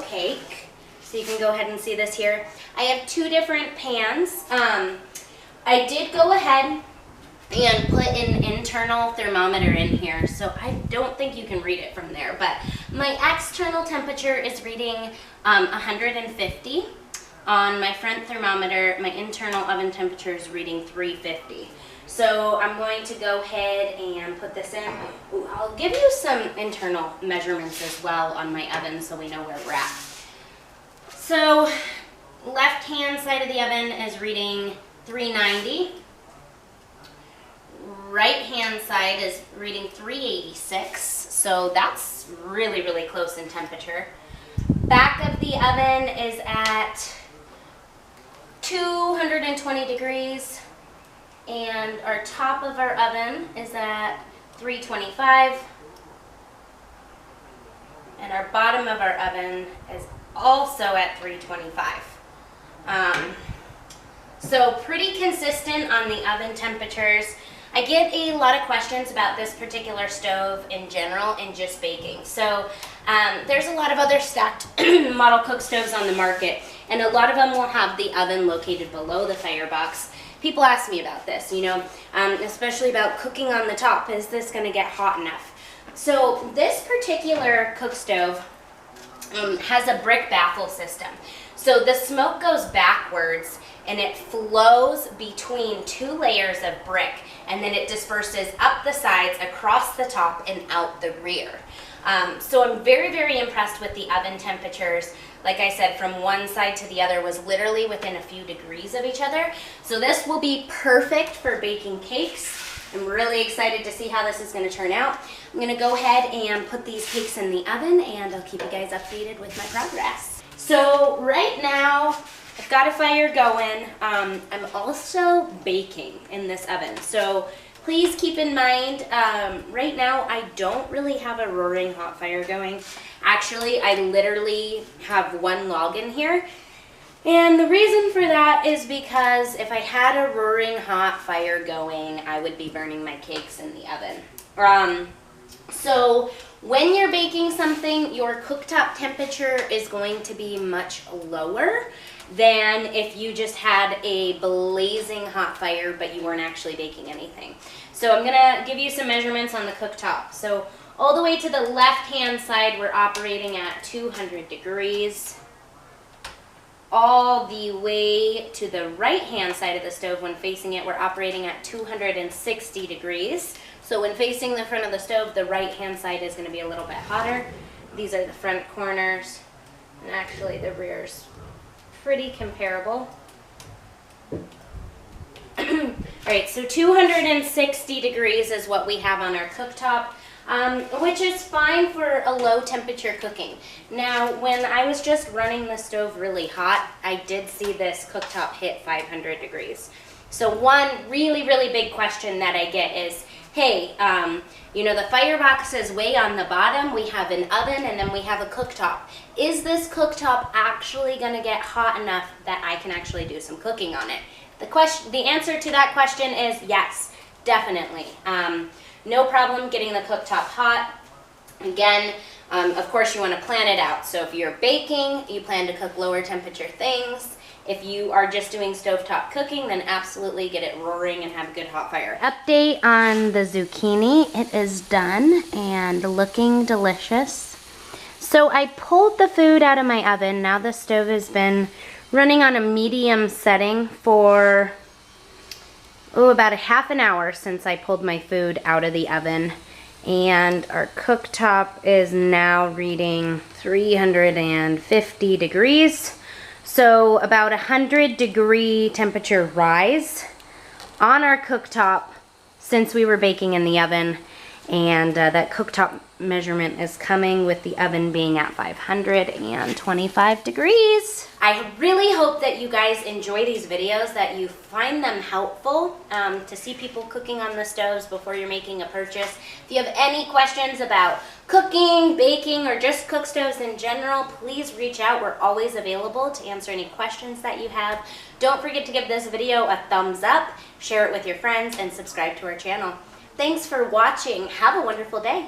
cake. So you can go ahead and see this here. I have 2 different pans. I did go ahead and put an internal thermometer in here, so I don't think you can read it from there, but my external temperature is reading 150. On my front thermometer, my internal oven temperature is reading 350. So I'm going to go ahead and put this in. Ooh, I'll give you some internal measurements as well on my oven so we know where we're at. So left hand side of the oven is reading 390. Right hand side is reading 386. So that's really, really close in temperature. Back of the oven is at 220 degrees. And our top of our oven is at 325. And our bottom of our oven is also at 325. So pretty consistent on the oven temperatures. I get a lot of questions about this particular stove in general and just baking. So there's a lot of other stacked model cook stoves on the market, and a lot of them will have the oven located below the firebox. People ask me about this, especially about cooking on the top. Is this going to get hot enough? So this particular cook stove has a brick baffle system. So the smoke goes backwards and it flows between 2 layers of brick, and then it disperses up the sides, across the top, and out the rear. So I'm very, very impressed with the oven temperatures. Like I said, from one side to the other was literally within a few degrees of each other. So this will be perfect for baking cakes. I'm really excited to see how this is going to turn out. I'm going to go ahead and put these cakes in the oven, and I'll keep you guys updated with my progress. So right now, I've got a fire going. I'm also baking in this oven. So please keep in mind, right now I don't really have a roaring hot fire going. Actually, I literally have 1 log in here. And the reason for that is because if I had a roaring hot fire going, I would be burning my cakes in the oven. So when you're baking something, your cooktop temperature is going to be much lower than if you just had a blazing hot fire but you weren't actually baking anything. So I'm going to give you some measurements on the cooktop. So all the way to the left-hand side, we're operating at 200 degrees. All the way to the right-hand side of the stove, when facing it, we're operating at 260 degrees. So when facing the front of the stove, the right-hand side is going to be a little bit hotter. These are the front corners, and actually the rear's pretty comparable. Alright, so 260 degrees is what we have on our cooktop, which is fine for a low temperature cooking. Now, when I was just running the stove really hot, I did see this cooktop hit 500 degrees. So one really, really big question that I get is, hey, the firebox is way on the bottom, we have an oven, and then we have a cooktop. Is this cooktop actually going to get hot enough that I can actually do some cooking on it? The answer to that question is yes, definitely. No problem getting the cooktop hot. Again, of course you want to plan it out. So if you're baking, you plan to cook lower temperature things. If you are just doing stovetop cooking, then absolutely get it roaring and have a good hot fire. Update on the zucchini. It is done and looking delicious. So I pulled the food out of my oven. Now the stove has been running on a medium setting for about a half an hour since I pulled my food out of the oven. And our cooktop is now reading 350 degrees. So about 100-degree temperature rise on our cooktop since we were baking in the oven. And that cooktop measurement is coming with the oven being at 525 degrees. I really hope that you guys enjoy these videos, that you find them helpful to see people cooking on the stoves before you're making a purchase. If you have any questions about cooking, baking, or just cook stoves in general, please reach out. We're always available to answer any questions that you have. Don't forget to give this video a thumbs up, share it with your friends, and subscribe to our channel. Thanks for watching. Have a wonderful day.